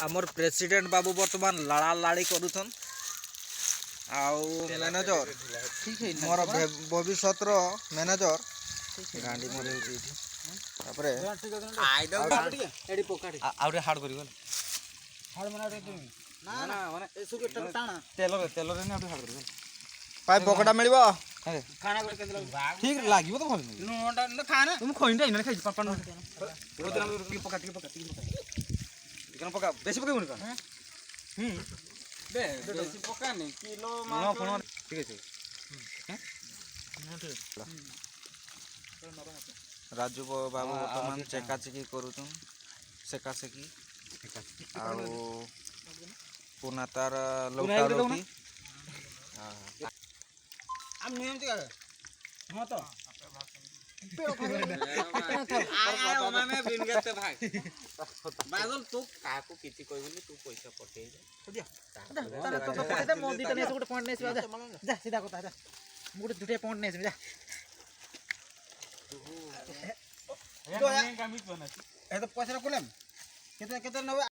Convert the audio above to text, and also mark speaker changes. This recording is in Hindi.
Speaker 1: आमर प्रेसिडेंट बाबू बर्तमान लाड़ा लाड़ी करुथन आउ मैनेजर मोर भविष्यत मैनेजर गांडी मोर होती तापरे आउरे हार्ड करी गल ना ना माने ए सुके टाणा तेलरे ने आउरे हार्ड करी पाइ पकड़ा मिलबो खाना करे केते ठीक लागिबो तो भल नोटा न खाना तुम खोइंडा इने खाइ पापन वो दिन हम पका इकन पका बेसी पका मुन का बेसी पका नहीं किलो मा ठीक है राजू बाबू वर्तमान चेका चेकी करूछन सेका सेकी आउ पुना तार लौटा लौटी हम नियम का हां तो माने बिन गते भाई बादल तू काको किति कहबनी तू पैसा पटे जा तो पटे दे मोदी तने से गुटे पॉइंट नै जा सीधा कथा जा गुटे दुटे पॉइंट नै जा तो या कामित बना ए तो पैसा कोलेम केते केते नबे